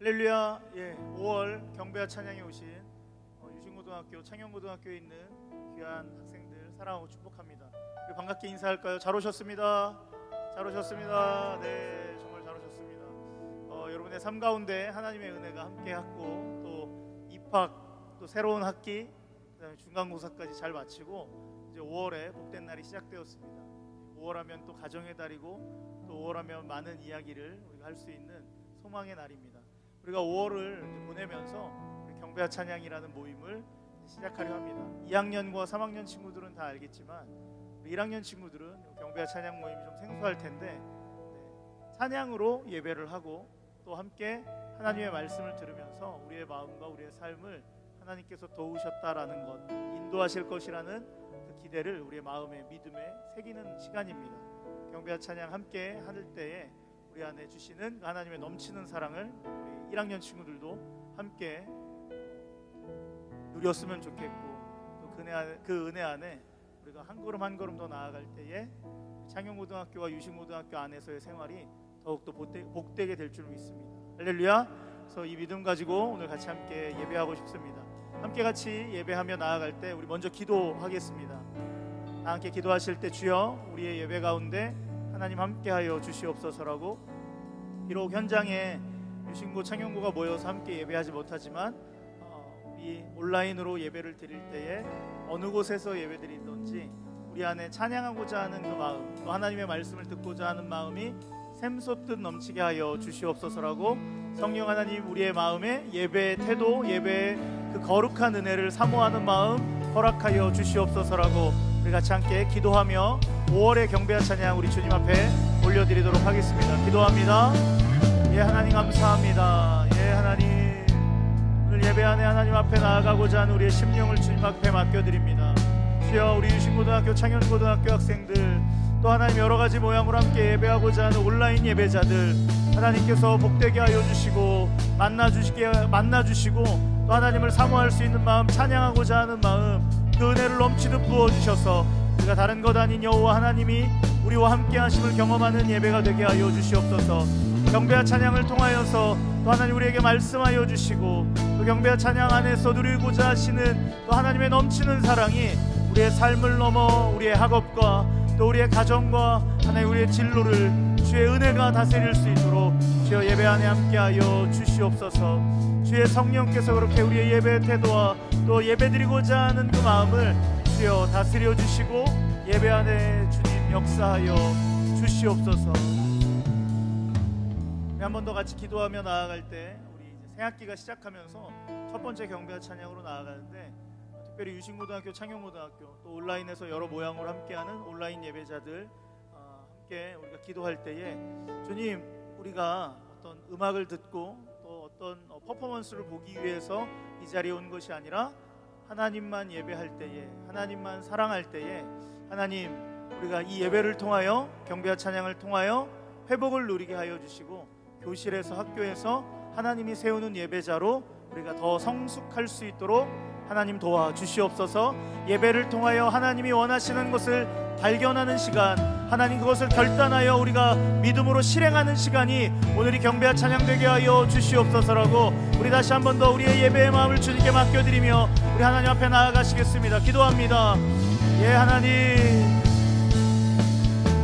할렐루야. 5월 경배와 찬양에 오신 유신고등학교, 창녕고등학교에 있는 귀한 학생들 사랑하고 축복합니다. 우리 반갑게 인사할까요? 잘 오셨습니다. 잘 오셨습니다. 네, 정말 잘 오셨습니다. 여러분의 삶 가운데 하나님의 은혜가 함께했고, 또 입학, 또 새로운 학기, 그다음에 중간고사까지 잘 마치고 이제 5월에 복된 날이 시작되었습니다. 5월하면 또 가정의 달이고, 또 5월하면 많은 이야기를 우리가 할 수 있는 소망의 날입니다. 우리가 5월을 보내면서 우리 경배와 찬양이라는 모임을 시작하려 합니다. 2학년과 3학년 친구들은 다 알겠지만 우리 1학년 친구들은 경배와 찬양 모임이 좀 생소할 텐데, 찬양으로 예배를 하고 또 함께 하나님의 말씀을 들으면서 우리의 마음과 우리의 삶을 하나님께서 도우셨다라는 것, 인도하실 것이라는 그 기대를 우리의 마음에, 믿음에 새기는 시간입니다. 경배와 찬양 함께 할 때에 우리 안에 주시는 하나님의 넘치는 사랑을 우리 1학년 친구들도 함께 누렸으면 좋겠고, 또 그 은혜 안에 우리가 한 걸음 한 걸음 더 나아갈 때에 창녕고등학교와 유신고등학교 안에서의 생활이 더욱더 복되게 될 줄 믿습니다. 할렐루야. 그래서 이 믿음 가지고 오늘 같이 함께 예배하고 싶습니다. 함께 같이 예배하며 나아갈 때 우리 먼저 기도하겠습니다. 다 함께 기도하실 때, 주여 우리의 예배 가운데 하나님 함께하여 주시옵소서라고, 비록 현장에 유신고, 창녕고가 모여서 함께 예배하지 못하지만 이 온라인으로 예배를 드릴 때에 어느 곳에서 예배드리든지 우리 안에 찬양하고자 하는 그 마음, 또 하나님의 말씀을 듣고자 하는 마음이 샘솟듯 넘치게 하여 주시옵소서라고, 성령 하나님 우리의 마음에 예배의 태도, 예배의 그 거룩한 은혜를 사모하는 마음 허락하여 주시옵소서라고 우리 같이 함께 기도하며 5월의 경배와 찬양 우리 주님 앞에 올려드리도록 하겠습니다. 기도합니다. 하나님 감사합니다. 하나님, 오늘 예배 안에 하나님 앞에 나아가고자 하는 우리의 심령을 주님 앞에 맡겨드립니다. 주여, 우리 유신고등학교, 창녕고등학교 학생들, 또 하나님 여러 가지 모양으로 함께 예배하고자 하는 온라인 예배자들, 하나님께서 복되게 하여 주시고 만나주시고 또 하나님을 사모할 수 있는 마음, 찬양하고자 하는 마음, 그 은혜를 넘치듯 부어주셔서 우리가 다른 것 아닌 여호와 하나님이 우리와 함께 하심을 경험하는 예배가 되게 하여 주시옵소서. 경배와 찬양을 통하여서 또 하나님 우리에게 말씀하여 주시고, 또 경배와 찬양 안에서 누리고자 하시는 또 하나님의 넘치는 사랑이 우리의 삶을 넘어 우리의 학업과 또 우리의 가정과 하나님 우리의 진로를 주의 은혜가 다스릴 수 있도록 주여 예배 안에 함께하여 주시옵소서. 주의 성령께서 그렇게 우리의 예배 태도와 또 예배드리고자 하는 그 마음을 주여 다스려 주시고 예배 안에 주님 역사하여 주시옵소서. 한 번 더 같이 기도하며 나아갈 때, 우리 이제 새 학기가 시작하면서 첫 번째 경배와 찬양으로 나아가는데, 특별히 유신고등학교, 창녕고등학교, 또 온라인에서 여러 모양으로 함께하는 온라인 예배자들 함께 우리가 기도할 때에, 주님, 우리가 어떤 음악을 듣고 또 어떤 퍼포먼스를 보기 위해서 이 자리에 온 것이 아니라 하나님만 예배할 때에, 하나님만 사랑할 때에, 하나님, 우리가 이 예배를 통하여, 경배와 찬양을 통하여 회복을 누리게 하여 주시고, 교실에서, 학교에서 하나님이 세우는 예배자로 우리가 더 성숙할 수 있도록 하나님 도와주시옵소서. 예배를 통하여 하나님이 원하시는 것을 발견하는 시간, 하나님 그것을 결단하여 우리가 믿음으로 실행하는 시간이 오늘이 경배와 찬양되게 하여 주시옵소서라고, 우리 다시 한 번 더 우리의 예배의 마음을 주님께 맡겨드리며 우리 하나님 앞에 나아가시겠습니다. 기도합니다.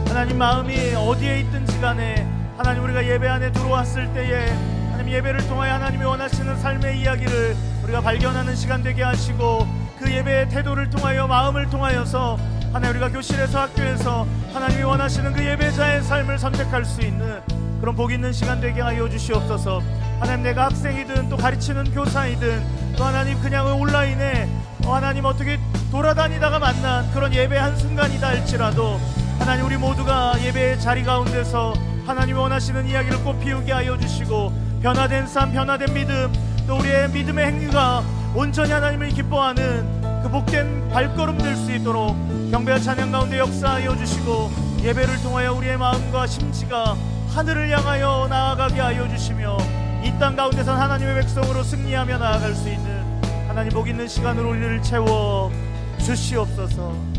하나님 마음이 어디에 있든지 간에 하나님 우리가 예배 안에 들어왔을 때에 하나님 예배를 통하여 하나님이 원하시는 삶의 이야기를 우리가 발견하는 시간 되게 하시고, 그 예배의 태도를 통하여, 마음을 통하여서 하나님 우리가 교실에서, 학교에서 하나님이 원하시는 그 예배자의 삶을 선택할 수 있는 그런 복 있는 시간 되게 하여 주시옵소서. 하나님, 내가 학생이든 또 가르치는 교사이든 또 하나님 그냥 온라인에 하나님 어떻게 돌아다니다가 만난 그런 예배 한순간이다 할지라도 하나님 우리 모두가 예배의 자리 가운데서 하나님이 원하시는 이야기를 꽃 피우게 하여 주시고, 변화된 삶, 변화된 믿음, 또 우리의 믿음의 행위가 온전히 하나님을 기뻐하는 그 복된 발걸음 될 수 있도록 경배와 찬양 가운데 역사하여 주시고, 예배를 통하여 우리의 마음과 심지가 하늘을 향하여 나아가게 하여 주시며, 이 땅 가운데선 하나님의 백성으로 승리하며 나아갈 수 있는 하나님 복 있는 시간으로 우리를 채워 주시옵소서.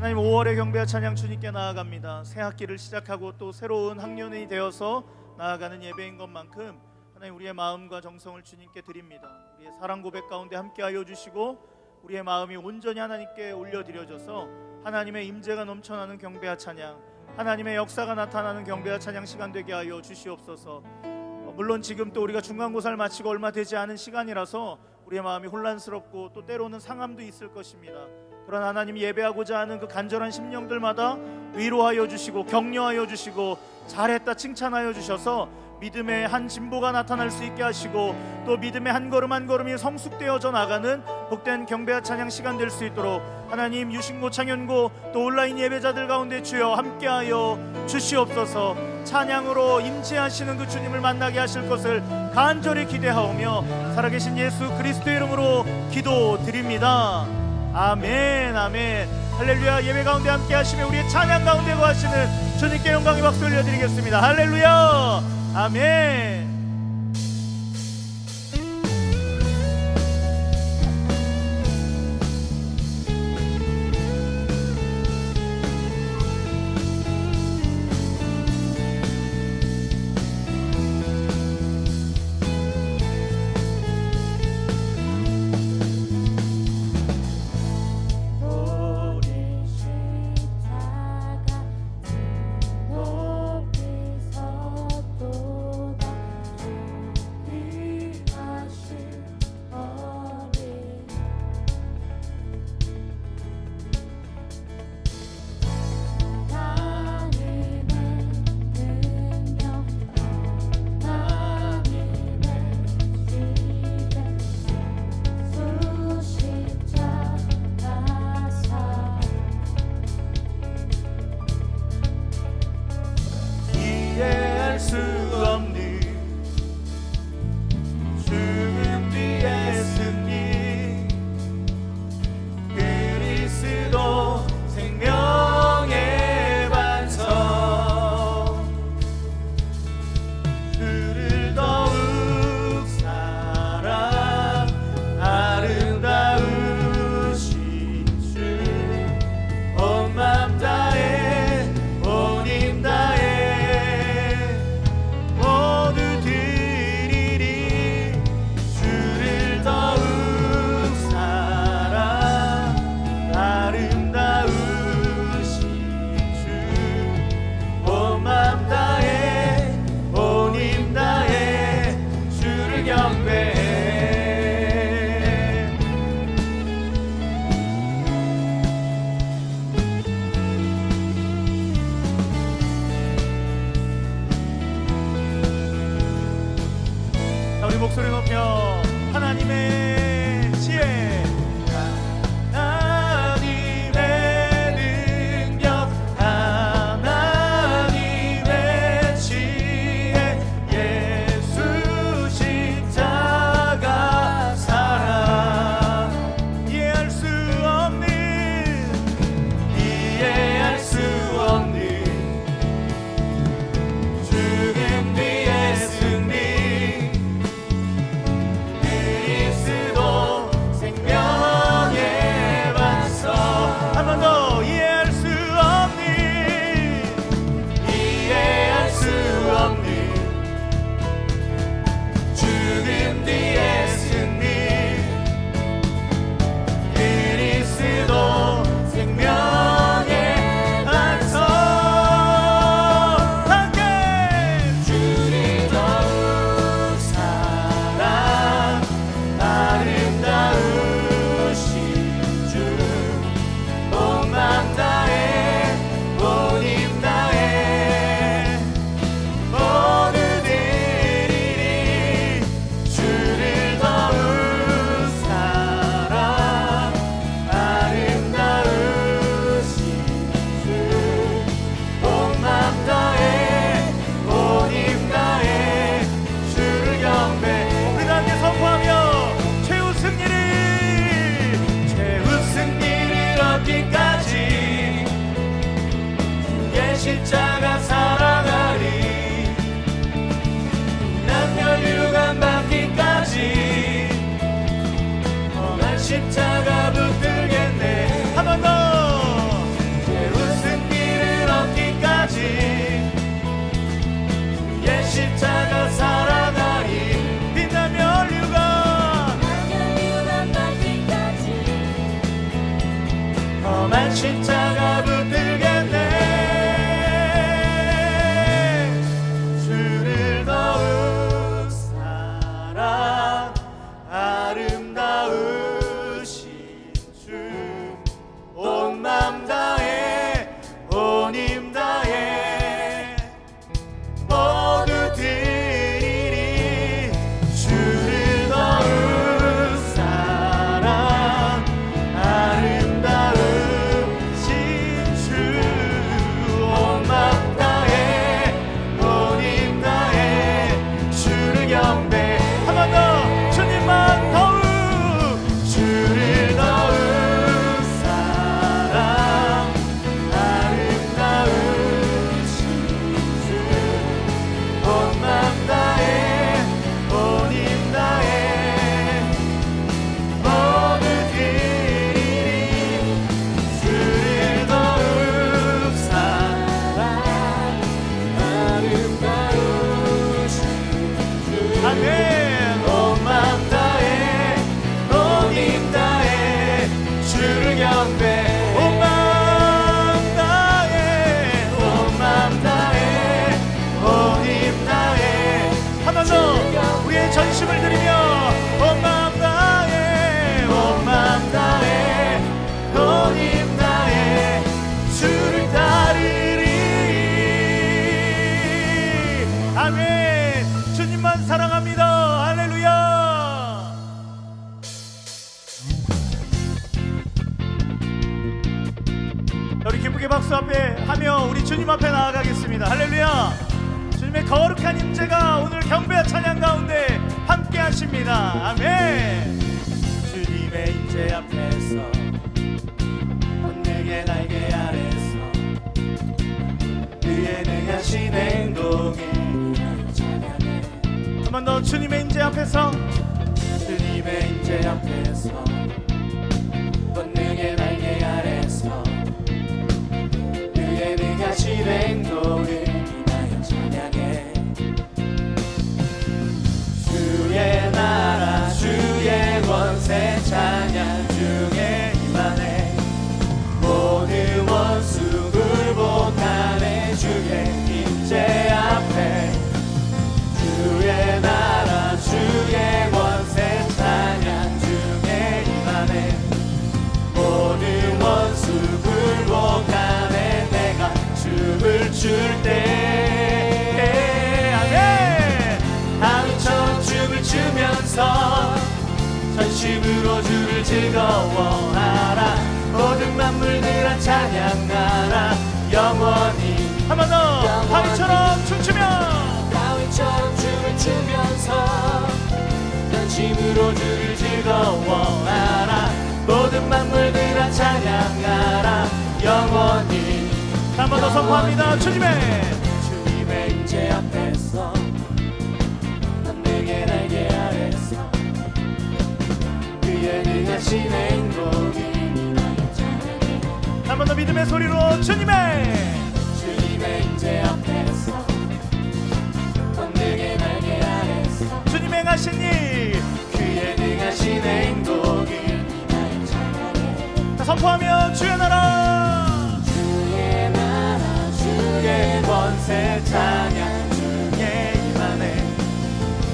하나님, 5월의 경배와 찬양 주님께 나아갑니다. 새 학기를 시작하고 또 새로운 학년이 되어서 나아가는 예배인 것만큼 하나님 우리의 마음과 정성을 주님께 드립니다. 우리의 사랑 고백 가운데 함께하여 주시고 우리의 마음이 온전히 하나님께 올려드려져서 하나님의 임재가 넘쳐나는 경배와 찬양, 하나님의 역사가 나타나는 경배와 찬양 시간 되게 하여 주시옵소서. 물론 지금 또 우리가 중간고사를 마치고 얼마 되지 않은 시간이라서 우리의 마음이 혼란스럽고 또 때로는 상함도 있을 것입니다. 그러나 하나님 예배하고자 하는 그 간절한 심령들마다 위로하여 주시고 격려하여 주시고 잘했다 칭찬하여 주셔서 믿음의 한 진보가 나타날 수 있게 하시고 또 믿음의 한 걸음 한 걸음이 성숙되어져 나가는 복된 경배와 찬양 시간 될 수 있도록 하나님 유신고 창연고 또 온라인 예배자들 가운데 주여 함께하여 주시옵소서. 찬양으로 임재하시는 그 주님을 만나게 하실 것을 간절히 기대하오며 살아계신 예수 그리스도의 이름으로 기도드립니다. 아멘 아멘. 할렐루야. 예배 가운데 함께 하시며 우리의 찬양 가운데 거하시는 주님께 영광의 박수 올려드리겠습니다. 할렐루야. 아멘. 목소리 높여 하나님의 지혜, 하나님의 능력, 하나님의 지혜, 예수 십자가 사랑, 이해할 수 없는 죽음 뒤에 승리, 십자가 사랑하리, 남녀 유관 받기까지 험한 십자가 붙들겠네. 한 번 더. 죄 웃은 길을 얻기까지 주의 박수 앞에 하며 우리 주님 앞에 나아가겠습니다. 할렐루야. 주님의 거룩한 임재가 오늘 경배와 찬양 가운데 함께 하십니다. 아멘. 주님의 임재 앞에서 번능의 날개 아래서 그의 능하신 행동을 한 번 더. 주님의 임재 앞에서, 주님의 임재 앞에서 번능의 날개 아래서 그의 능하신 행동을 인하여 찬양해. 주의 나라 주의 권세 찬양 중에 임하네. 모든 원수 굴복하네. 주의 임재 앞에 주의 나라 주의 권세 찬양 중에 임하네. 모든 원수 굴복하네. 내가 춤을 출 때 아멘. 다윗처럼 춤을 추면서 전심으로 주를 즐거워하라. 모든 만물들아 찬양하라. 영원히. 한 번 더. 다윗처럼 춤추며, 다윗처럼 춤을 추면서 전심으로 주를 즐거워하라. 모든 만물들아 찬양하라. 영원히. 한 번 더 선포합니다. 주님의 임재 앞에서 번능의 날개 아래서 그의 능하신 행동을 한 번 더 믿음의 소리로 주님의 임재 앞에서 번능의 날개 아래서 주님의 행하신 일 그의 능하신 행동을 다 선포하며 주의 나라 주의 나라 주의 권세 찬양 중에 임하네.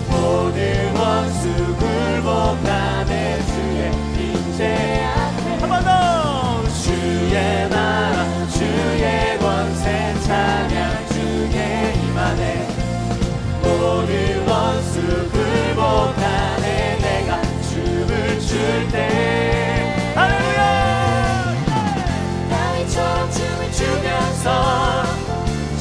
모든 원수 굴복하네. 주의 임재 앞에 한 번 더. 주의 나라 주의 권세 찬양 중에 임하네. 모든 원수 굴복하네. 내가 춤을 출 때 할렐루야. 다윗처럼 춤을 추면서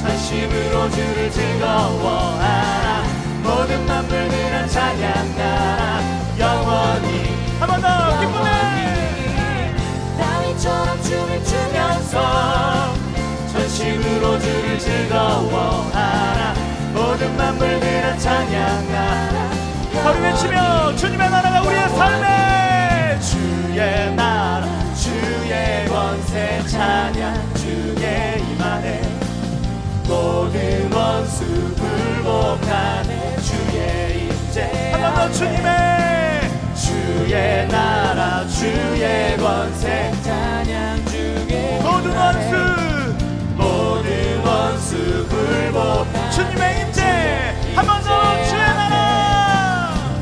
전심으로 주를 즐거워하라. 모든 만물들아 찬양하라. 영원히. 한 번 더. 기쁨에 다윗처럼 춤을 추면서 전심으로 주를 즐거워하라. 모든 만물들아 찬양하라. 소리 외치며 주님의 나라가 우리의 삶에 주의 나라 주의 권세 찬양 중에 임하네. 모든 원수 굴복하네. 주의 임재 한 번 더. 주의 나라 주의 권세 찬양 중에 모든 원수 굴복 주님의 임재 한 번 더.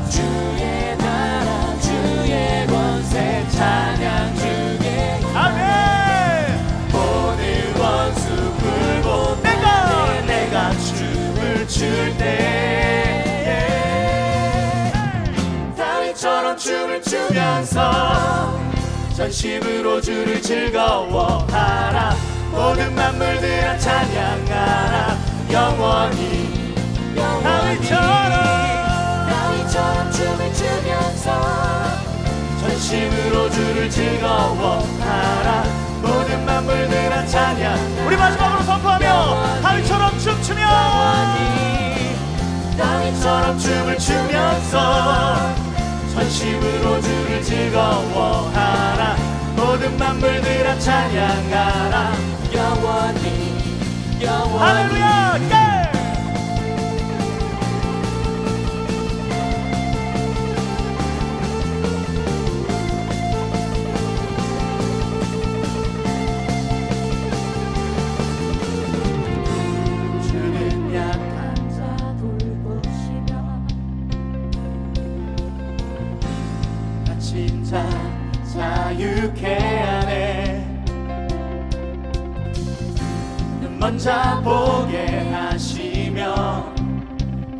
주의 나라 주의 권세 찬양 중에 아멘. 모든 원수 굴복 내가 춤을 출 때 다윗처럼 춤을 추면서 전심으로 주를 즐거워하라. 모든 만물들아 찬양하라. 영원히. 다윗처럼 춤을 추면서 전심으로 주를 즐거워하라. 모든 만물들아 찬양. 우리 마지막으로 선포하며 다윗처럼 춤추며 다윗처럼 춤을 추면서 전심으로 주를 즐거워하라. 모든 만물들아 찬양하라. 영원히. 할렐루야. 예! 주는 약한 자 돌보시며 갇힌 자 자유케 하네. 먼저 보게 하시며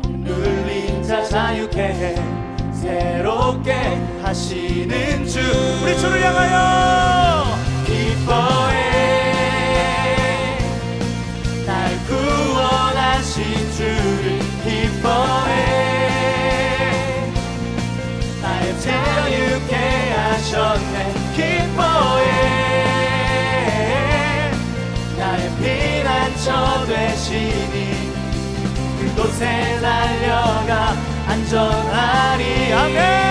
눌린 자 자유케 해 새롭게 하시는 주. 우리 주를 향하여 기뻐해. 구원하신 주를 기뻐해. 나의 자유케 하셨네. 기뻐해. 나의 피난처 되시니 그곳에 달려가 안전하리. 아멘.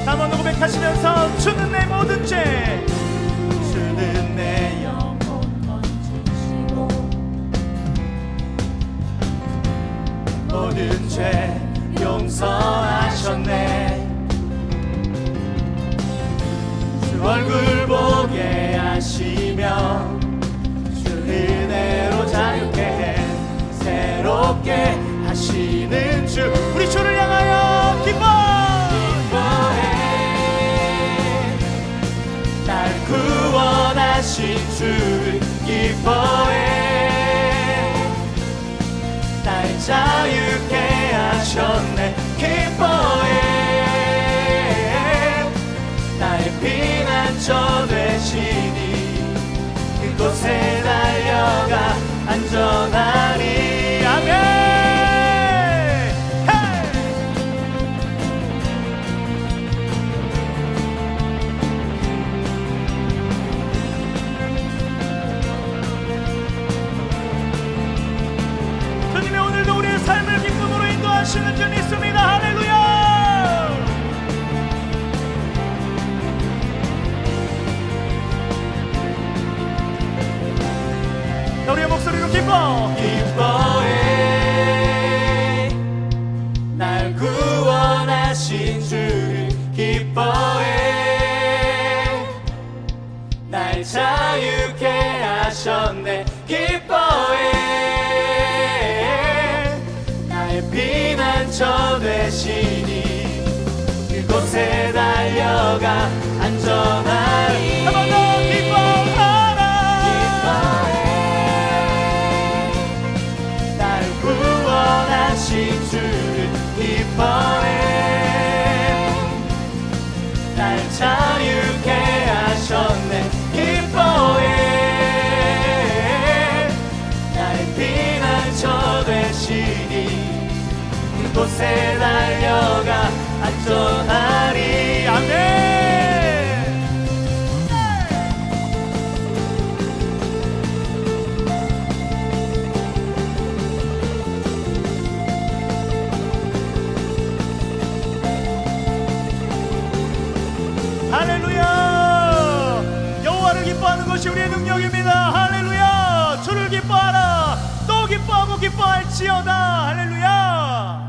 한번 고백하시면서 주는 내 모든 죄, 주는 내 영혼 건지시고 모든 죄 용서하셨네. 주 얼굴 보게 하시며 주 은혜로 자유케 해 새롭게 하시는 주. 우리 주를 향하여 기뻐해. 날 구원하신 주를 기뻐해. 날 자유케 하셨네. 기뻐해. 나의 피난처 되시니 그곳에 달려가 안전하리. 아멘. 주님이 오늘도 우리의 삶을 기쁨으로 인도하시는 줄 믿습니다. 할렐루야. 우리의 목소리로 기뻐해. 날 구원하신 주를 기뻐해. 날 자유케 하셨네. 기뻐해. 나의 피난처 되시니 그곳에 달려가 안전하리. 한 번 더 기뻐하라. 구원하신 주를 기뻐해. 날 자유케 하셨네. 기뻐해. 나의 피난처 되시니 그곳에 달려가 안전하리. 아멘. 할렐루야. 여호와를 기뻐하는 것이 우리의 능력입니다. 할렐루야. 주를 기뻐하라. 또 기뻐하고 기뻐할지어다. 할렐루야.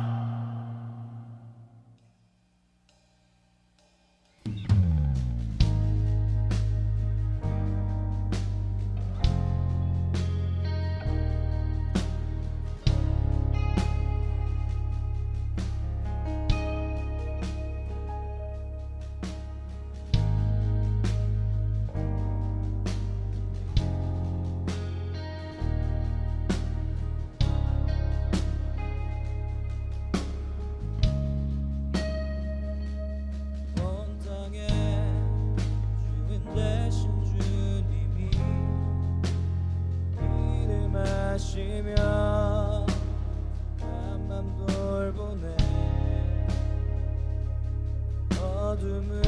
어둠을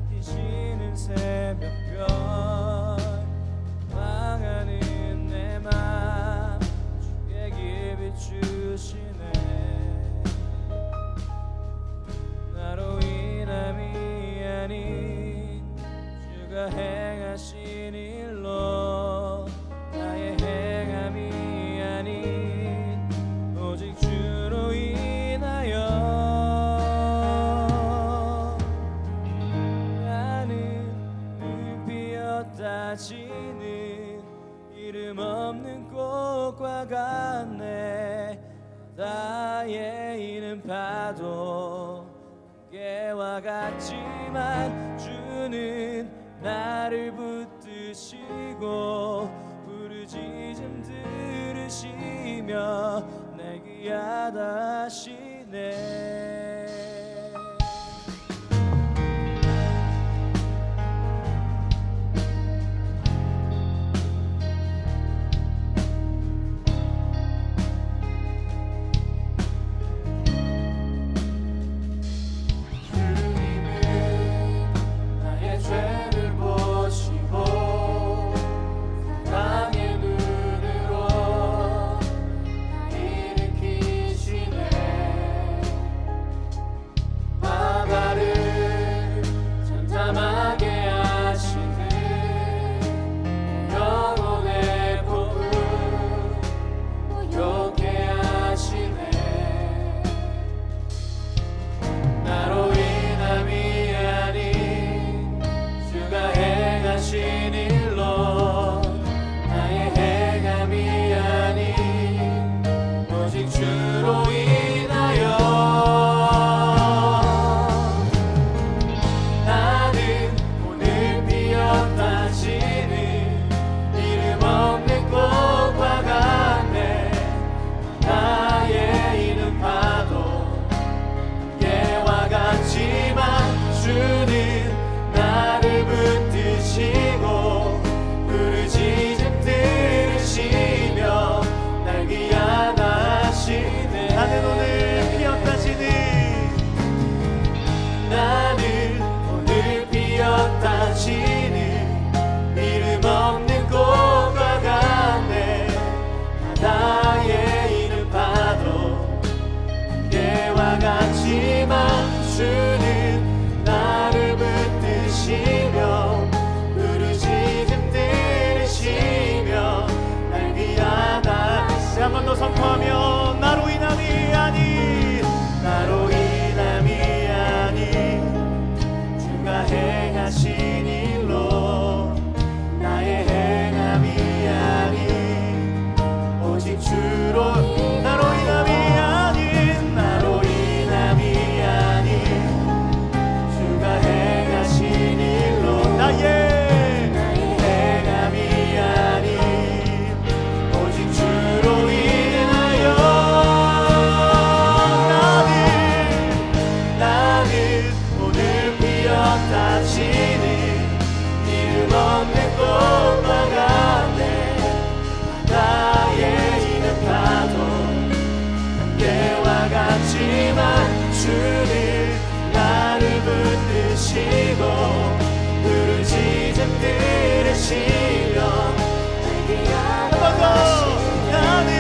밝히시는 새벽별 망하는 내 맘 주의 길 비추시네. 나로 인함이 아닌 주가 행하신 일로 나의 행함이 아닌 오직 주로 인하여 지는 이름 없는 꽃과 같네. 나의 이는 파도 개와 같지만 주는 나를 붙드시고 부르짖음 들으시며 내 날 귀하다 하시네. 나는 오늘 피었다 지는 이름 없는 꽃과 같네. 바다에 있는 파도 안개와 같지만 주는 나를 붙드시며 부르짖음 들으시며 날 귀하다. 한 번 더 선포하며 나로 인함이 아닌 나로 인함이 아닌 주가 행하신 일로 나의 행함이 아닌 오직 주로 나로 인함이 아닌 나로 인함이 아닌 주가 행하신 일로 나의 행함이 아닌 오직 주로 인하여 나는 오늘 피었다 지는 이름 없는 꽃과 같네. 바다에 있는 파도 안개와 같지만 주는 나를 붙드시고 부르짖음 들으시며 한 번 더 나는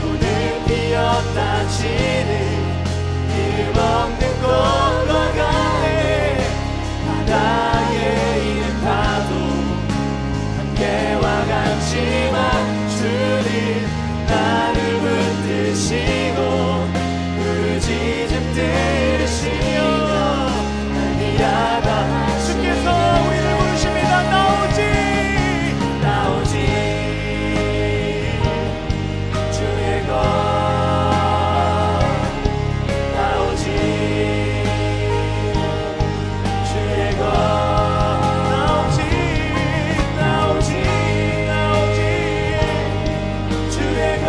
오늘 피었다 지는 이름 없는 꽃과 같네. 바다에 있는 파도 안개와 같지만 주는 나를 붙드시고 부르짖음 들으시며 날 귀하다. 주께서 우리를 부르십니다. 나오지 주의 것 나오지 주의 것 나오지 주의 것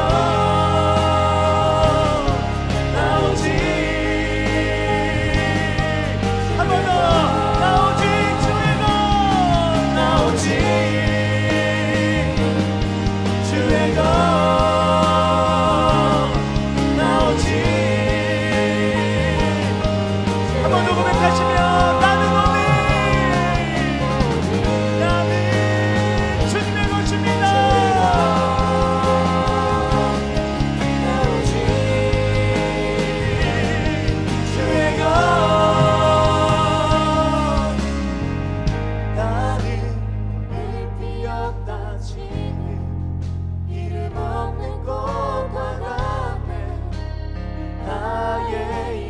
나오지 한 번 더 나오지 주의 것 나오지 주의 것 나오지 한 번 더 고백하시며 나는 주님의 것입니다. 나오지 주의 것 나는 오늘 피었다 지는 이름 없는 꽃과 같네. 나의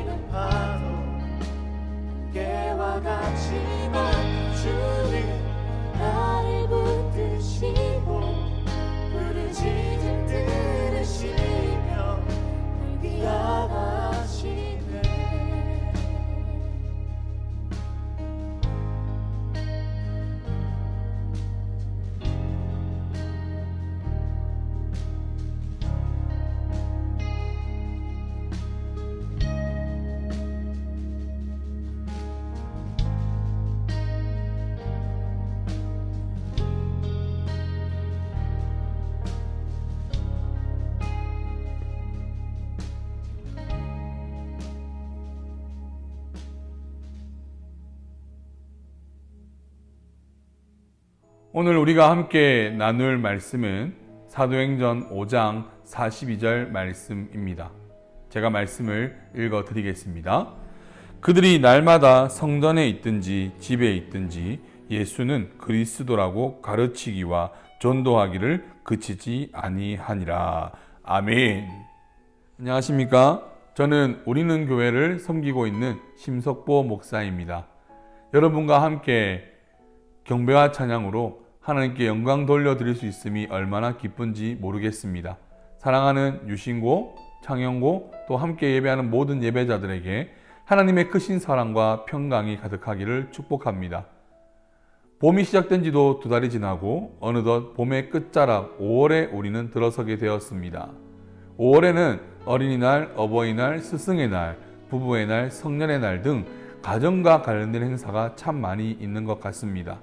이름 바로 안개와 같지만 주는 나를 붙드시고 부르짖음 들으시며 날 귀하다 하시네. 오늘 우리가 함께 나눌 말씀은 사도행전 5장 42절 말씀입니다. 제가 말씀을 읽어 드리겠습니다. 그들이 날마다 성전에 있든지 집에 있든지 예수는 그리스도라고 가르치기와 전도하기를 그치지 아니하니라. 아멘. 안녕하십니까? 저는 우리는 교회를 섬기고 있는 심석보 목사입니다. 여러분과 함께 경배와 찬양으로 하나님께 영광 돌려드릴 수 있음이 얼마나 기쁜지 모르겠습니다. 사랑하는 유신고, 창영고, 또 함께 예배하는 모든 예배자들에게 하나님의 크신 사랑과 평강이 가득하기를 축복합니다. 봄이 시작된 지도 2달이 지나고 어느덧 봄의 끝자락 5월에 우리는 들어서게 되었습니다. 5월에는 어린이날, 어버이날, 스승의 날, 부부의 날, 성년의 날 등 가정과 관련된 행사가 참 많이 있는 것 같습니다.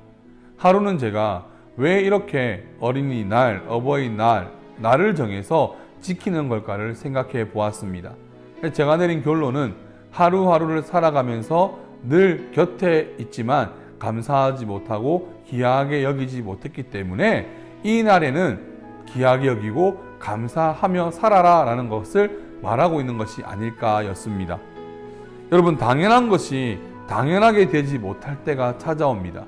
하루는 제가 왜 이렇게 어린이날, 어버이날, 날을 정해서 지키는 걸까를 생각해 보았습니다. 제가 내린 결론은 하루하루를 살아가면서 늘 곁에 있지만 감사하지 못하고 귀하게 여기지 못했기 때문에 이 날에는 귀하게 여기고 감사하며 살아라 라는 것을 말하고 있는 것이 아닐까였습니다. 여러분, 당연한 것이 당연하게 되지 못할 때가 찾아옵니다.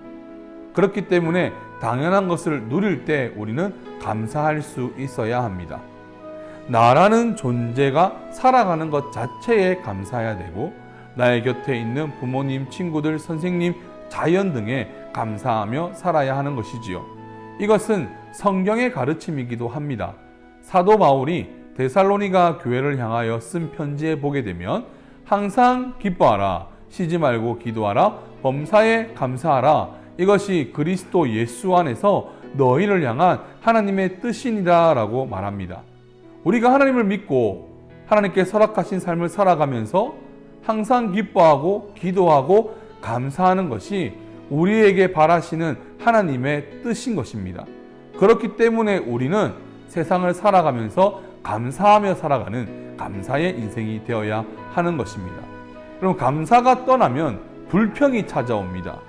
그렇기 때문에 당연한 것을 누릴 때 우리는 감사할 수 있어야 합니다. 나라는 존재가 살아가는 것 자체에 감사해야 되고, 나의 곁에 있는 부모님, 친구들, 선생님, 자연 등에 감사하며 살아야 하는 것이지요. 이것은 성경의 가르침이기도 합니다. 사도 바울이 데살로니가 교회를 향하여 쓴 편지에 보게 되면 항상 기뻐하라, 쉬지 말고 기도하라, 범사에 감사하라, 이것이 그리스도 예수 안에서 너희를 향한 하나님의 뜻이니라 라고 말합니다. 우리가 하나님을 믿고 하나님께 허락하신 삶을 살아가면서 항상 기뻐하고 기도하고 감사하는 것이 우리에게 바라시는 하나님의 뜻인 것입니다. 그렇기 때문에 우리는 세상을 살아가면서 감사하며 살아가는 감사의 인생이 되어야 하는 것입니다. 그럼 감사가 떠나면 불평이 찾아옵니다.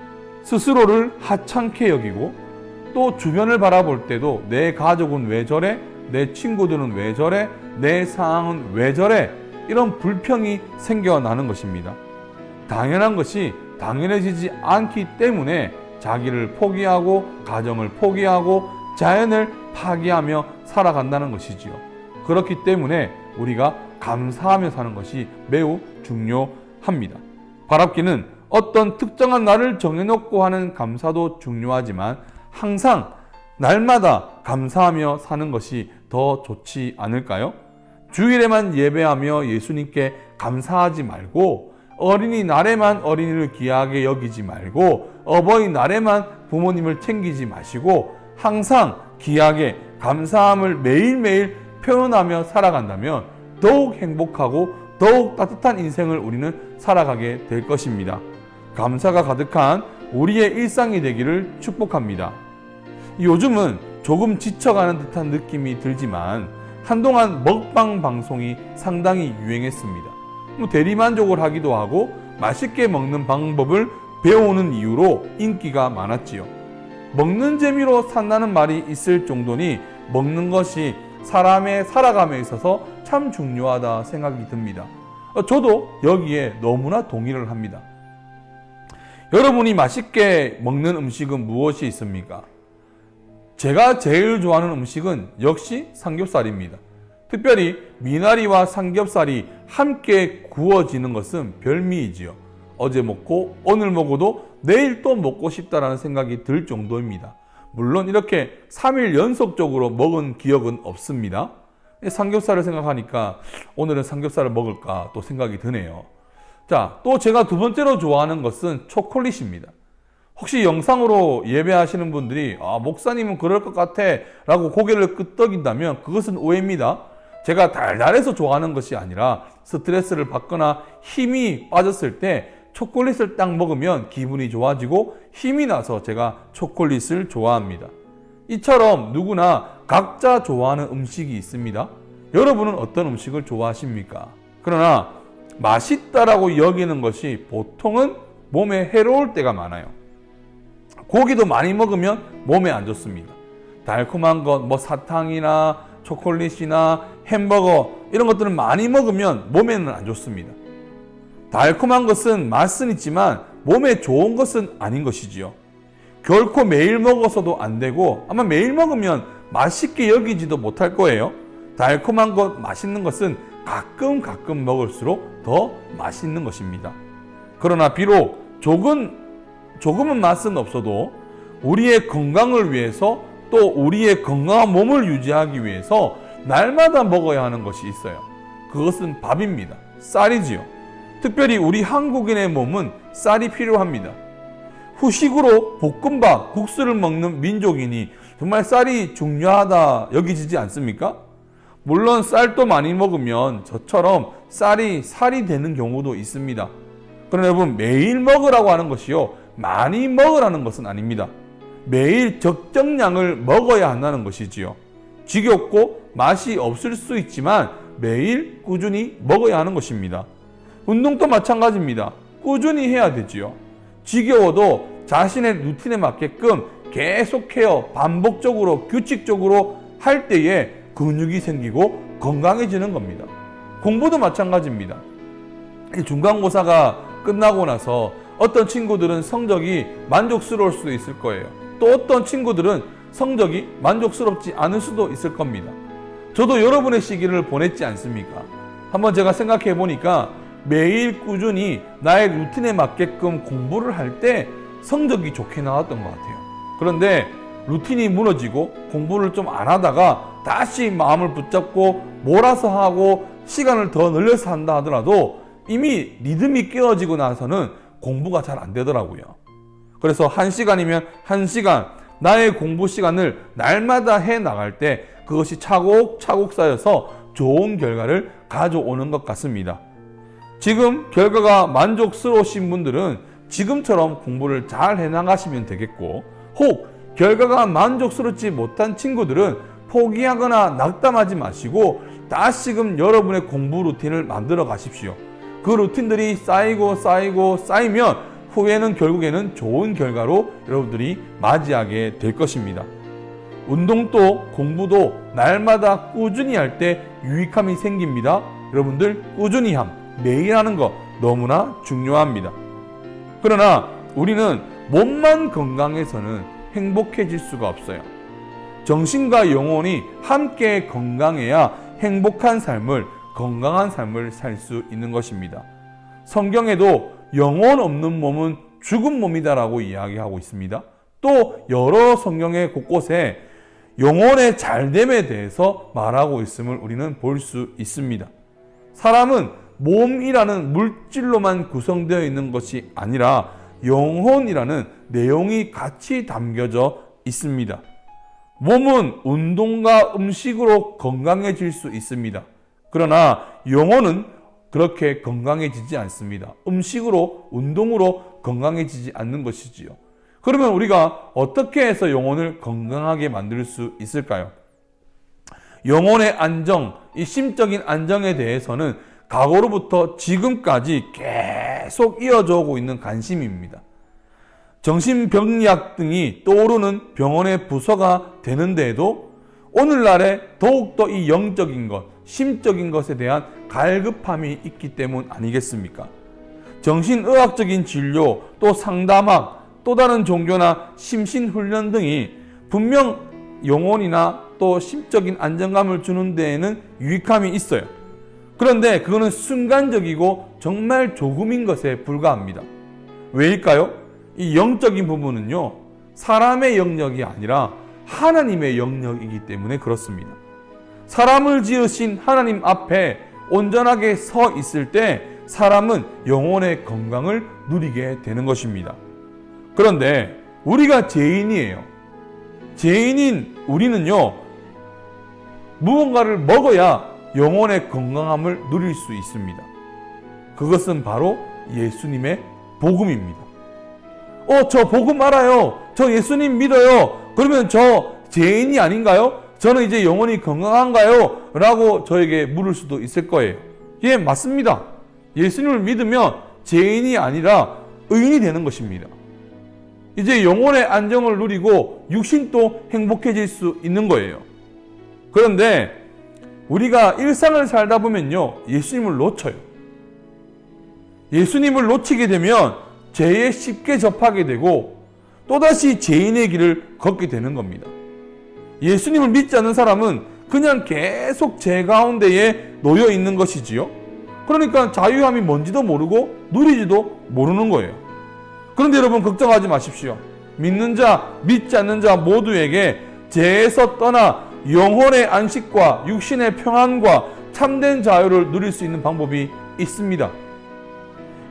스스로를 하찮게 여기고 또 주변을 바라볼 때도 내 가족은 왜 저래? 내 친구들은 왜 저래? 내 상황은 왜 저래? 이런 불평이 생겨나는 것입니다. 당연한 것이 당연해지지 않기 때문에 자기를 포기하고 가정을 포기하고 자연을 파괴하며 살아간다는 것이지요. 그렇기 때문에 우리가 감사하며 사는 것이 매우 중요합니다. 바랍기는 어떤 특정한 날을 정해놓고 하는 감사도 중요하지만 항상 날마다 감사하며 사는 것이 더 좋지 않을까요? 주일에만 예배하며 예수님께 감사하지 말고, 어린이날에만 어린이를 귀하게 여기지 말고, 어버이날에만 부모님을 챙기지 마시고 항상 귀하게 감사함을 매일매일 표현하며 살아간다면 더욱 행복하고 더욱 따뜻한 인생을 우리는 살아가게 될 것입니다. 감사가 가득한 우리의 일상이 되기를 축복합니다. 요즘은 조금 지쳐가는 듯한 느낌이 들지만 한동안 먹방 방송이 상당히 유행했습니다. 대리만족을 하기도 하고 맛있게 먹는 방법을 배우는 이유로 인기가 많았지요. 먹는 재미로 산다는 말이 있을 정도니 먹는 것이 사람의 살아감에 있어서 참 중요하다 생각이 듭니다. 저도 여기에 너무나 동의를 합니다. 여러분이 맛있게 먹는 음식은 무엇이 있습니까? 제가 제일 좋아하는 음식은 역시 삼겹살입니다. 특별히 미나리와 삼겹살이 함께 구워지는 것은 별미이지요. 어제 먹고 오늘 먹어도 내일 또 먹고 싶다라는 생각이 들 정도입니다. 물론 이렇게 3일 연속적으로 먹은 기억은 없습니다. 삼겹살을 생각하니까 오늘은 삼겹살을 먹을까 또 생각이 드네요. 자, 또 제가 두 번째로 좋아하는 것은 초콜릿입니다. 혹시 영상으로 예배하시는 분들이 목사님은 그럴 것 같아 라고 고개를 끄덕인다면 그것은 오해입니다. 제가 달달해서 좋아하는 것이 아니라 스트레스를 받거나 힘이 빠졌을 때 초콜릿을 딱 먹으면 기분이 좋아지고 힘이 나서 제가 초콜릿을 좋아합니다. 이처럼 누구나 각자 좋아하는 음식이 있습니다. 여러분은 어떤 음식을 좋아하십니까? 그러나 맛있다라고 여기는 것이 보통은 몸에 해로울 때가 많아요. 고기도 많이 먹으면 몸에 안 좋습니다. 달콤한 것, 뭐 사탕이나 초콜릿이나 햄버거 이런 것들은 많이 먹으면 몸에는 안 좋습니다. 달콤한 것은 맛은 있지만 몸에 좋은 것은 아닌 것이지요. 결코 매일 먹어서도 안 되고 아마 매일 먹으면 맛있게 여기지도 못할 거예요. 달콤한 것, 맛있는 것은 가끔 먹을수록 더 맛있는 것입니다. 그러나 비록 조금은 맛은 없어도 우리의 건강을 위해서 또 우리의 건강한 몸을 유지하기 위해서 날마다 먹어야 하는 것이 있어요. 그것은 밥입니다. 쌀이지요. 특별히 우리 한국인의 몸은 쌀이 필요합니다. 후식으로 볶음밥, 국수를 먹는 민족이니 정말 쌀이 중요하다 여기지지 않습니까? 물론 쌀도 많이 먹으면 저처럼 쌀이 살이 되는 경우도 있습니다. 그러나 여러분, 매일 먹으라고 하는 것이요, 많이 먹으라는 것은 아닙니다. 매일 적정량을 먹어야 한다는 것이지요. 지겹고 맛이 없을 수 있지만 매일 꾸준히 먹어야 하는 것입니다. 운동도 마찬가지입니다. 꾸준히 해야 되지요. 지겨워도 자신의 루틴에 맞게끔 계속해요. 반복적으로 규칙적으로 할 때에 근육이 생기고 건강해지는 겁니다. 공부도 마찬가지입니다. 중간고사가 끝나고 나서 어떤 친구들은 성적이 만족스러울 수도 있을 거예요. 또 어떤 친구들은 성적이 만족스럽지 않을 수도 있을 겁니다. 저도 여러분의 시기를 보냈지 않습니까? 한번 제가 생각해 보니까 매일 꾸준히 나의 루틴에 맞게끔 공부를 할 때 성적이 좋게 나왔던 것 같아요. 그런데 루틴이 무너지고 공부를 좀 안 하다가 다시 마음을 붙잡고 몰아서 하고 시간을 더 늘려서 한다 하더라도 이미 리듬이 깨어지고 나서는 공부가 잘 안 되더라고요. 그래서 1시간이면 1시간 나의 공부 시간을 날마다 해 나갈 때 그것이 차곡차곡 쌓여서 좋은 결과를 가져오는 것 같습니다. 지금 결과가 만족스러우신 분들은 지금처럼 공부를 잘 해나가시면 되겠고, 혹 결과가 만족스럽지 못한 친구들은 포기하거나 낙담하지 마시고 다시금 여러분의 공부 루틴을 만들어 가십시오. 그 루틴들이 쌓이면 후에는 결국에는 좋은 결과로 여러분들이 맞이하게 될 것입니다. 운동도 공부도 날마다 꾸준히 할 때 유익함이 생깁니다. 여러분들 꾸준히함, 매일 하는 거 너무나 중요합니다. 그러나 우리는 몸만 건강해서는 행복해질 수가 없어요. 정신과 영혼이 함께 건강해야 행복한 삶을, 건강한 삶을 살 수 있는 것입니다. 성경에도 영혼 없는 몸은 죽은 몸이다라고 이야기하고 있습니다. 또 여러 성경의 곳곳에 영혼의 잘됨에 대해서 말하고 있음을 우리는 볼 수 있습니다. 사람은 몸이라는 물질로만 구성되어 있는 것이 아니라 영혼이라는 내용이 같이 담겨져 있습니다. 몸은 운동과 음식으로 건강해질 수 있습니다. 그러나 영혼은 그렇게 건강해지지 않습니다. 음식으로, 운동으로 건강해지지 않는 것이지요. 그러면 우리가 어떻게 해서 영혼을 건강하게 만들 수 있을까요? 영혼의 안정, 이 심적인 안정에 대해서는 과거로부터 지금까지 계속 이어져 오고 있는 관심입니다. 정신병리학 등이 떠오르는 병원의 부서가 되는데도 오늘날에 더욱더 이 영적인 것, 심적인 것에 대한 갈급함이 있기 때문 아니겠습니까? 정신의학적인 진료, 또 상담학, 또 다른 종교나 심신훈련 등이 분명 영혼이나 또 심적인 안정감을 주는 데에는 유익함이 있어요. 그런데 그거는 순간적이고 정말 조금인 것에 불과합니다. 왜일까요? 이 영적인 부분은요, 사람의 영역이 아니라 하나님의 영역이기 때문에 그렇습니다. 사람을 지으신 하나님 앞에 온전하게 서 있을 때 사람은 영혼의 건강을 누리게 되는 것입니다. 그런데 우리가 죄인이에요. 죄인인 우리는요, 무언가를 먹어야 영혼의 건강함을 누릴 수 있습니다. 그것은 바로 예수님의 복음입니다. 저 복음 알아요. 저 예수님 믿어요. 그러면 저 죄인이 아닌가요? 저는 이제 영혼이 건강한가요? 라고 저에게 물을 수도 있을 거예요. 예, 맞습니다. 예수님을 믿으면 죄인이 아니라 의인이 되는 것입니다. 이제 영혼의 안정을 누리고 육신도 행복해질 수 있는 거예요. 그런데 우리가 일상을 살다 보면요, 예수님을 놓쳐요. 예수님을 놓치게 되면 죄에 쉽게 접하게 되고 또다시 죄인의 길을 걷게 되는 겁니다. 예수님을 믿지 않는 사람은 그냥 계속 죄 가운데에 놓여 있는 것이지요. 그러니까 자유함이 뭔지도 모르고 누리지도 모르는 거예요. 그런데 여러분, 걱정하지 마십시오. 믿는 자, 믿지 않는 자 모두에게 죄에서 떠나 영혼의 안식과 육신의 평안과 참된 자유를 누릴 수 있는 방법이 있습니다.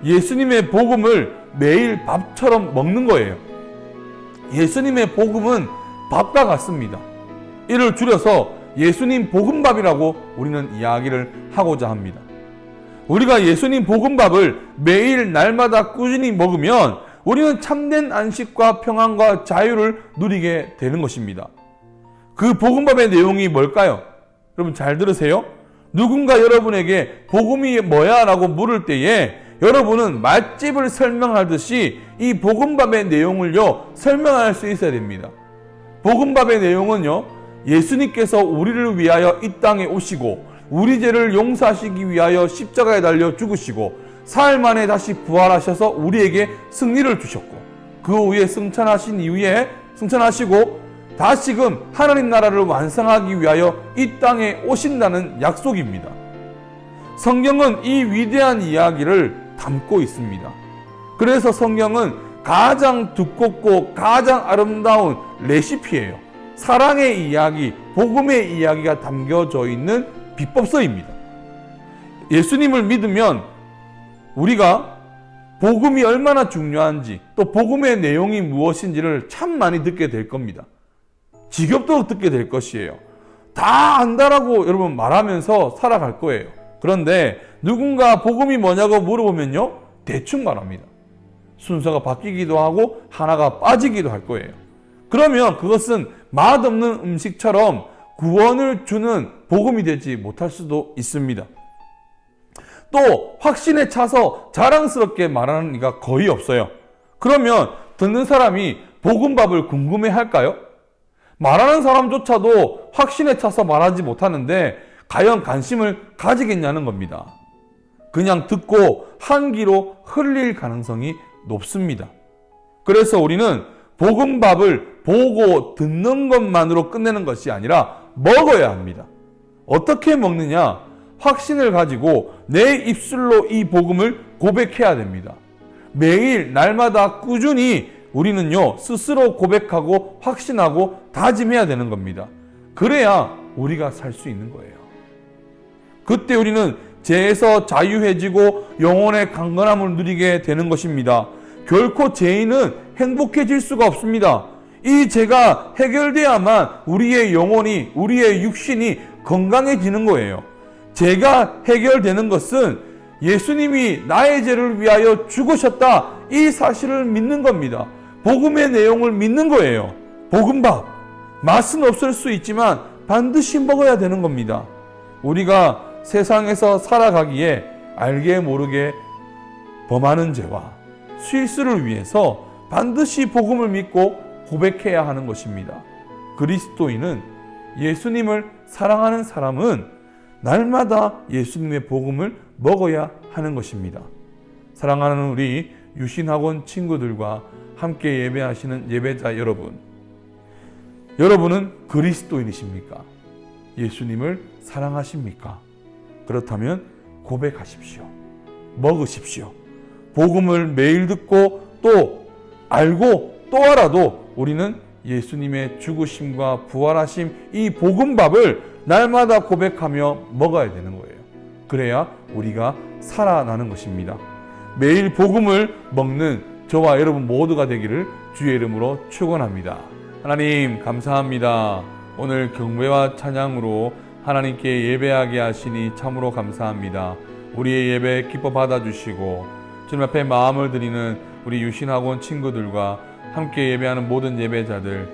예수님의 복음을 매일 밥처럼 먹는 거예요. 예수님의 복음은 밥과 같습니다. 이를 줄여서 예수님 복음밥이라고 우리는 이야기를 하고자 합니다. 우리가 예수님 복음밥을 매일 날마다 꾸준히 먹으면 우리는 참된 안식과 평안과 자유를 누리게 되는 것입니다. 그 복음밥의 내용이 뭘까요? 여러분 잘 들으세요. 누군가 여러분에게 복음이 뭐야? 라고 물을 때에 여러분은 맛집을 설명하듯이 이 복음밥의 내용을요, 설명할 수 있어야 됩니다. 복음밥의 내용은요, 예수님께서 우리를 위하여 이 땅에 오시고 우리 죄를 용서하시기 위하여 십자가에 달려 죽으시고 사흘 만에 다시 부활하셔서 우리에게 승리를 주셨고 그 후에 승천하시고 다시금 하나님 나라를 완성하기 위하여 이 땅에 오신다는 약속입니다. 성경은 이 위대한 이야기를 담고 있습니다. 그래서 성경은 가장 두껍고 가장 아름다운 레시피예요. 사랑의 이야기, 복음의 이야기가 담겨져 있는 비법서입니다. 예수님을 믿으면 우리가 복음이 얼마나 중요한지 또 복음의 내용이 무엇인지를 참 많이 듣게 될 겁니다. 지겹도록 듣게 될 것이에요. 다 안다라고 여러분 말하면서 살아갈 거예요. 그런데 누군가 복음이 뭐냐고 물어보면요, 대충 말합니다. 순서가 바뀌기도 하고 하나가 빠지기도 할 거예요. 그러면 그것은 맛없는 음식처럼 구원을 주는 복음이 되지 못할 수도 있습니다. 또 확신에 차서 자랑스럽게 말하는 이가 거의 없어요. 그러면 듣는 사람이 복음밥을 궁금해 할까요? 말하는 사람조차도 확신에 차서 말하지 못하는데 과연 관심을 가지겠냐는 겁니다. 그냥 듣고 한 귀로 흘릴 가능성이 높습니다. 그래서 우리는 복음밥을 보고 듣는 것만으로 끝내는 것이 아니라 먹어야 합니다. 어떻게 먹느냐? 확신을 가지고 내 입술로 이 복음을 고백해야 됩니다. 매일 날마다 꾸준히 우리는요, 스스로 고백하고 확신하고 다짐해야 되는 겁니다. 그래야 우리가 살 수 있는 거예요. 그때 우리는 죄에서 자유해지고 영혼의 강건함을 누리게 되는 것입니다. 결코 죄인은 행복해질 수가 없습니다. 이 죄가 해결돼야만 우리의 영혼이, 우리의 육신이 건강해지는 거예요. 죄가 해결되는 것은 예수님이 나의 죄를 위하여 죽으셨다, 이 사실을 믿는 겁니다. 복음의 내용을 믿는 거예요. 복음밥, 맛은 없을 수 있지만 반드시 먹어야 되는 겁니다. 우리가 세상에서 살아가기에 알게 모르게 범하는 죄와 실수를 위해서 반드시 복음을 믿고 고백해야 하는 것입니다. 그리스도인은, 예수님을 사랑하는 사람은 날마다 예수님의 복음을 먹어야 하는 것입니다. 사랑하는 우리 유신학원 친구들과 함께 예배하시는 예배자 여러분, 여러분은 그리스도인이십니까? 예수님을 사랑하십니까? 그렇다면 고백하십시오. 먹으십시오. 복음을 매일 듣고 또 알고 또 알아도 우리는 예수님의 죽으심과 부활하심, 이 복음밥을 날마다 고백하며 먹어야 되는 거예요. 그래야 우리가 살아나는 것입니다. 매일 복음을 먹는 저와 여러분 모두가 되기를 주의 이름으로 축원합니다. 하나님 감사합니다. 오늘 경배와 찬양으로 하나님께 예배하게 하시니 참으로 감사합니다. 우리의 예배 기뻐 받아주시고 주님 앞에 마음을 드리는 우리 유신학원 친구들과 함께 예배하는 모든 예배자들,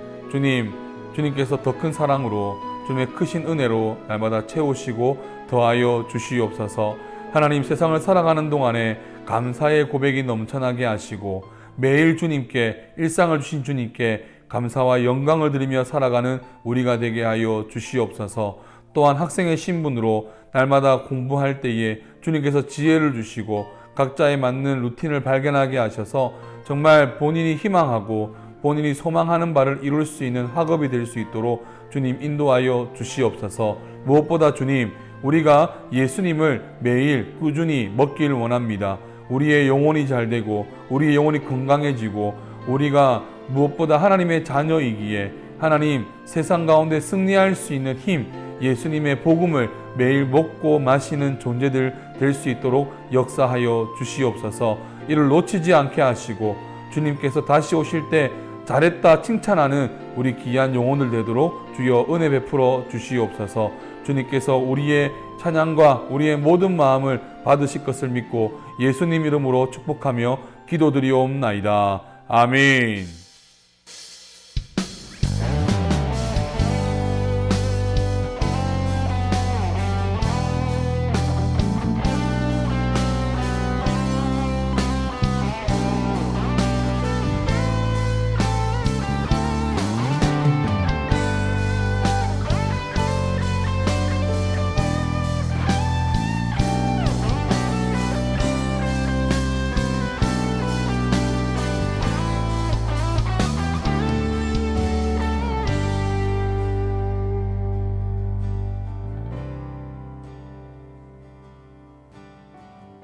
주님께서 더 큰 사랑으로 주님의 크신 은혜로 날마다 채우시고 더하여 주시옵소서. 하나님, 세상을 살아가는 동안에 감사의 고백이 넘쳐나게 하시고 매일 주님께 일상을 주신 주님께 감사와 영광을 드리며 살아가는 우리가 되게 하여 주시옵소서. 또한 학생의 신분으로 날마다 공부할 때에 주님께서 지혜를 주시고 각자에 맞는 루틴을 발견하게 하셔서 정말 본인이 희망하고 본인이 소망하는 바를 이룰 수 있는 학업이 될 수 있도록 주님 인도하여 주시옵소서. 무엇보다 주님, 우리가 예수님을 매일 꾸준히 먹기를 원합니다. 우리의 영혼이 잘 되고 우리의 영혼이 건강해지고 우리가 무엇보다 하나님의 자녀이기에 하나님 세상 가운데 승리할 수 있는 힘, 예수님의 복음을 매일 먹고 마시는 존재들 될 수 있도록 역사하여 주시옵소서. 이를 놓치지 않게 하시고 주님께서 다시 오실 때 잘했다 칭찬하는 우리 귀한 영혼들 되도록 주여 은혜 베풀어 주시옵소서. 주님께서 우리의 찬양과 우리의 모든 마음을 받으실 것을 믿고 예수님 이름으로 축복하며 기도드리옵나이다. 아멘.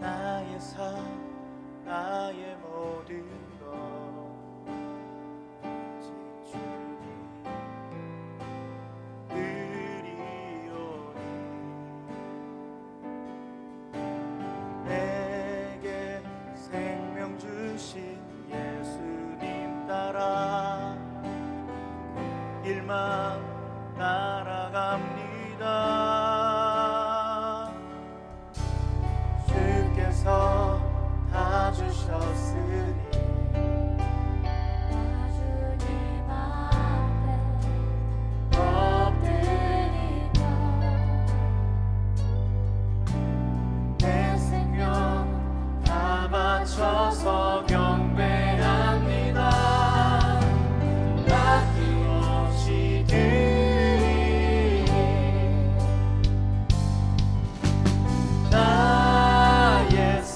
나의 삶 나의 모든 것 오직 주님 드리오니 내게 생명 주신 예수님 따라 길만 따라갑니다. 주께서 다 주셨으니 주님 앞에 엎드리며 내 생명 다 바쳐서 경배합니다. 아낌없이 드리니 나의 산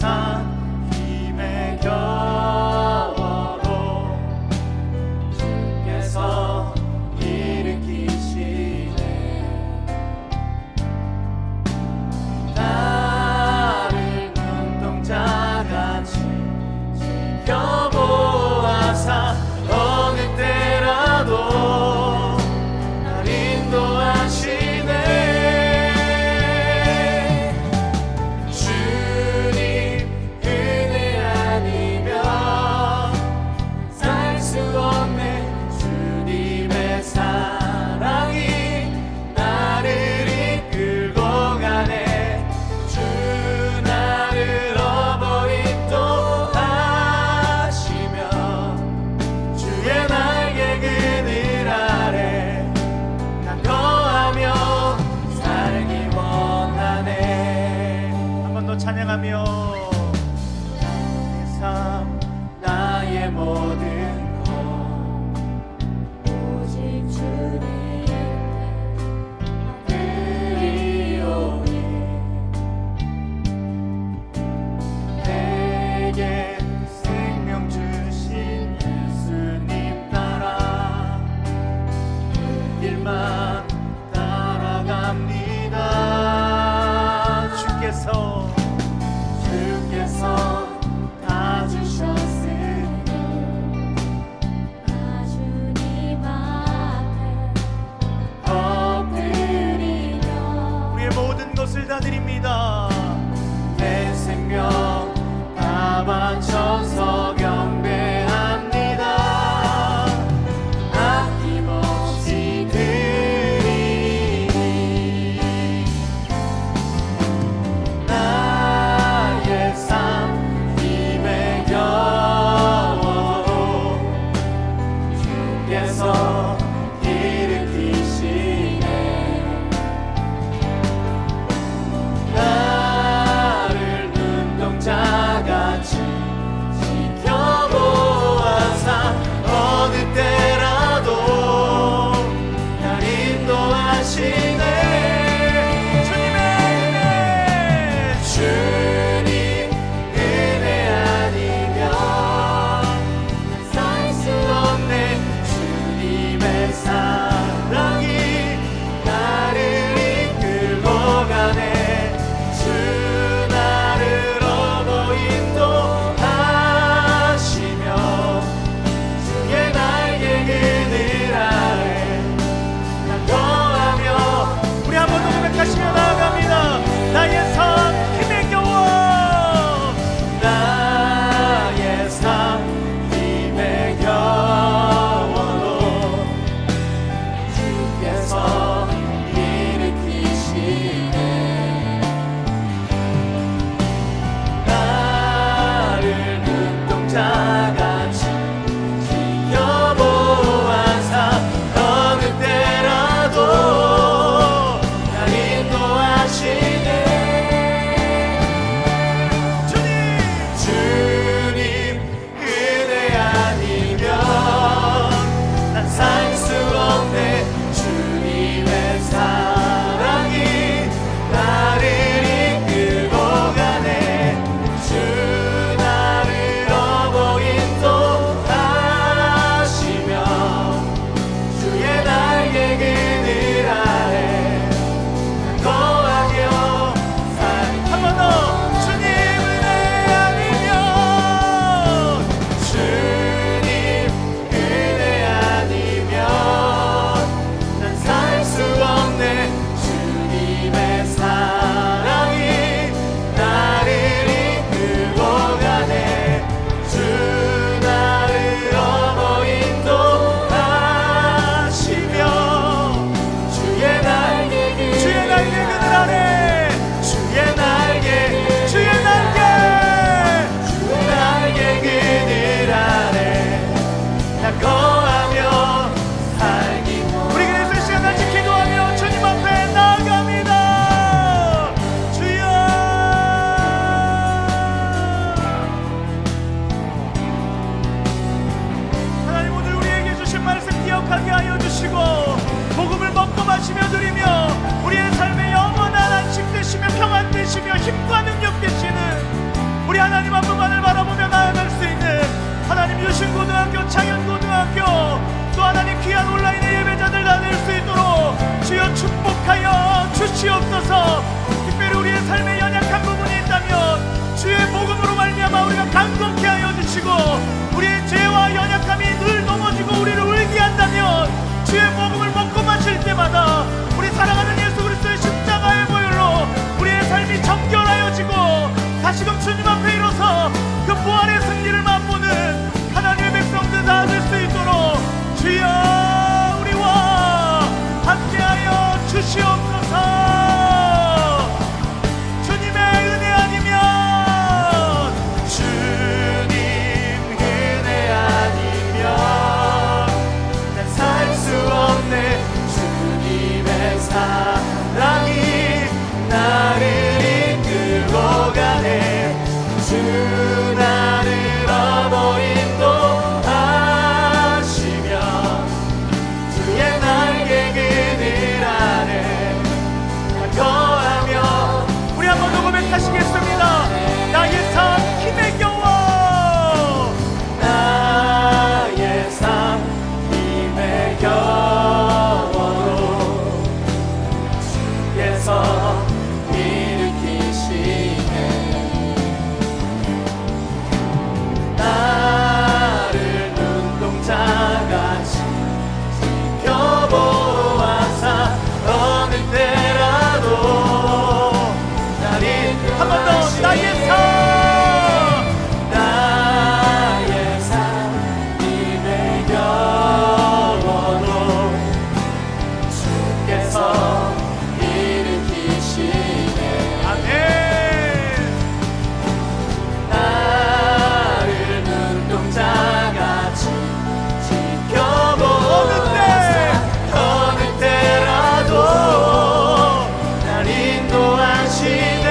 힘의 겨워로 주께서 일으키시네. 나를 눈동자같이 지켜보아사 어느 때라도 날 인도하시네. 주님 은혜 아니면 살 수 없네. 주님의 사랑이 나를 이끌고 가네. 주 나를 어버이도 하시며 주의 날개 그늘 아래 난 거하며 살기 원하네. 한 번 더 찬양하며 나의 삶 나의 모든 것 오직 주님께 드리오니 내게 생명 주신 예수님 따라 길만 따라갑니다. 주께서 다 주셨으니 주님 앞에 엎드리며 우리의 모든 것을 다 드립니다. 내 생명 다 바쳐서 경배합니다. 아낌없이 드리니 나의 힘과 능력 되시는 우리 하나님 한 분만을 바라보며 나아갈 수 있는 하나님 유신고등학교, 창현고등학교, 또 하나님 귀한 온라인의 예배자들 나눌 수 있도록 주여 축복하여 주시옵소서. 특별히 우리의 삶에 연약한 부분이 있다면 주의 복음으로 말미암아 우리가 강건케 하여 주시고, 우리의 죄와 연약함이 늘 넘어지고 우리를 울게 한다면 주의 복음을 먹고 마실 때마다 우리 사랑하는 예수 그리스도의 십자가의 보혈로 우리의 삶이 정결하여지고 다시금 주님 앞에 일어서 그 부활의 승리를 맛보는 하나님의 백성들 다 될 수 있도록 주여 우리와 함께하여 주시옵소서. 사랑이 나를 이끌고 가네. 주 나를 어머 인도하시며 주의 날개 그늘 아래 나 거하며. 우리 한번 더 고백하시겠습니다. 나의 삶 힘의 겨워, 나의 삶 힘의 겨워로 주께서 일으키시네. 나를 눈동자같이 지켜보아사 어느 때라도 날 한 번 더. 나의 삶, 나의 삶 힘의 겨워로 주께서 일으키시네. 아멘. 나를 눈동자같이 지켜보는 어느 때라도 날 인도하시네.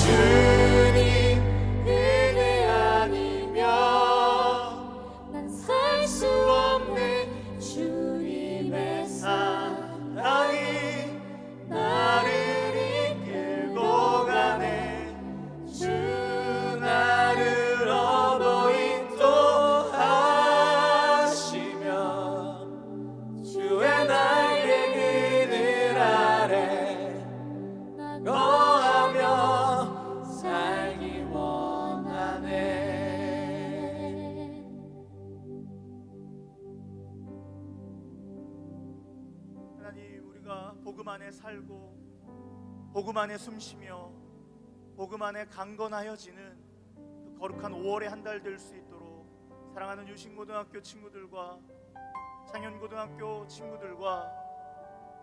주님 은혜 아니면 난 살 수 없네. 주님의 사랑이 나를 이끌고 가네. 주 나를 어머 인도하시며 주의 날개 그늘 아래 거하며 살기 원하네. 하나님, 우리가 복음 안에 살고 복음 안에 숨쉬며 복음 안에 강건하여지는 그 거룩한 5월의 한 달 될 수 있도록 사랑하는 유신고등학교 친구들과 창현고등학교 친구들과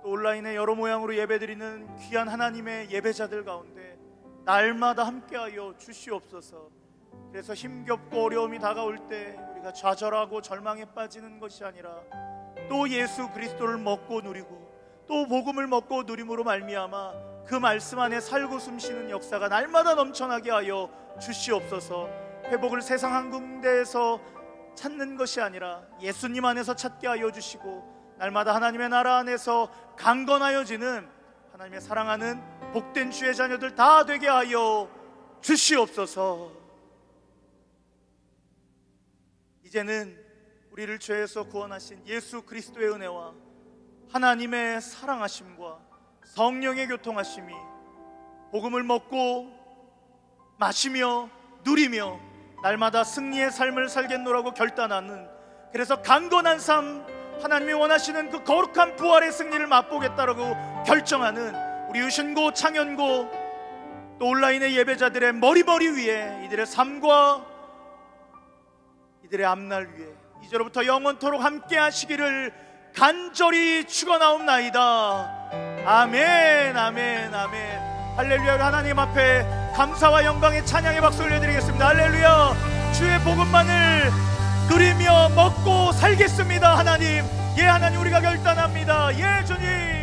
또 온라인에 여러 모양으로 예배드리는 귀한 하나님의 예배자들 가운데 날마다 함께하여 주시옵소서. 그래서 힘겹고 어려움이 다가올 때 우리가 좌절하고 절망에 빠지는 것이 아니라 또 예수 그리스도를 먹고 누리고 또 복음을 먹고 누림으로 말미암아 그 말씀 안에 살고 숨쉬는 역사가 날마다 넘쳐나게 하여 주시옵소서. 회복을 세상 한 군데에서 찾는 것이 아니라 예수님 안에서 찾게 하여 주시고 날마다 하나님의 나라 안에서 강건하여지는 하나님의 사랑하는 복된 주의 자녀들 다 되게 하여 주시옵소서. 이제는 우리를 죄에서 구원하신 예수 그리스도의 은혜와 하나님의 사랑하심과 성령의 교통하심이 복음을 먹고 마시며 누리며 날마다 승리의 삶을 살겠노라고 결단하는, 그래서 강건한 삶, 하나님이 원하시는 그 거룩한 부활의 승리를 맛보겠다라고 결정하는 우리 유신고, 창현고 또 온라인의 예배자들의 머리 위에 이들의 삶과 이들의 앞날 위에 이제로부터 영원토록 함께 하시기를 간절히 축원하옵나이다. 아멘, 아멘, 아멘. 할렐루야. 하나님 앞에 감사와 영광의 찬양의 박수 올려드리겠습니다. 할렐루야. 주의 복음만을 누리며 먹고 살겠습니다. 하나님, 예, 하나님, 우리가 결단합니다. 예, 주님.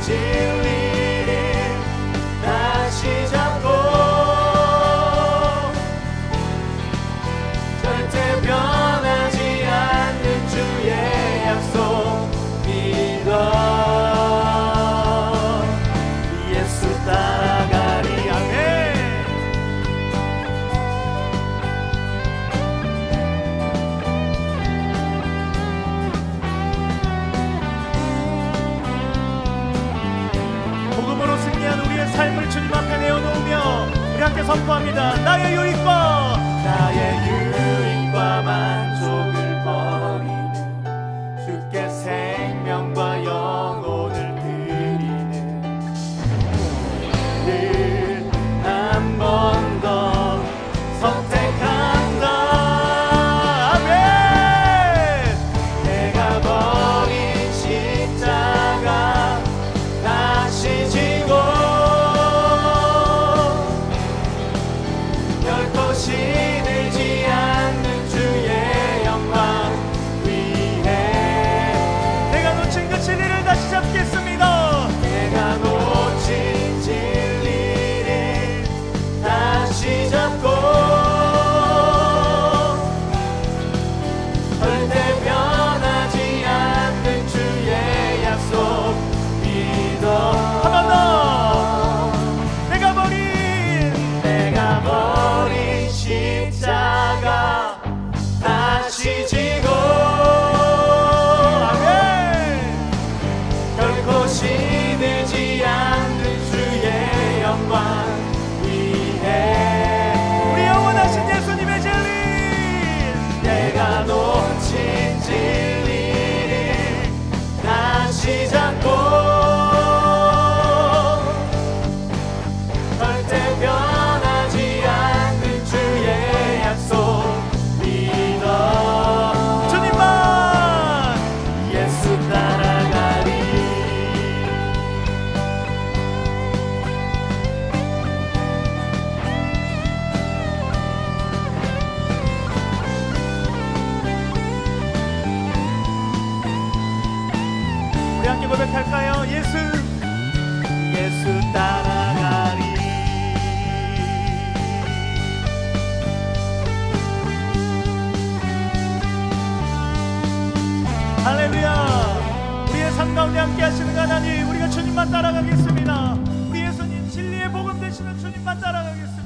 진리를 다시 잡고 절대 변하지 않는 주의 약속 믿어 예수 따라가리. 아멘. 복음으로 승리한 우리의 삶을 주님 앞에 내어놓으며 우리 함께 선포합니다. 나의 유익과 만족을 버리는 주께 생명과 영혼을 드리는 늘 한 번 더 선택한다. 아멘. 내가 버린 십자가 다시 지고 결코 시들지 않는 주의 영광 위해 내가 놓친 그 진리를 다시 잡겠습니다. 내가 놓친 진리를 다시 잡고 절대 변하지 않는 주의 약속 믿어. 한 번 더. 내가 버린 십자가 다시 지고 아멘. 결코 시들지 않는 주의 영광 위해 우리 영원하신 예수님의 진리. 내가 놓친 진리를 다시 잡고 절대 변하지 않는 주의 약속 믿어 주님만 예수 따라가리. 우리 함께 고백할까요? 예수 따라가리. 할렐루야. 우리의 삶 가운데 함께 하시는 하나님, 우리가 주님만 따라가겠습니다. 우리 예수님 진리의 복음 되시는 주님만 따라가겠습니다.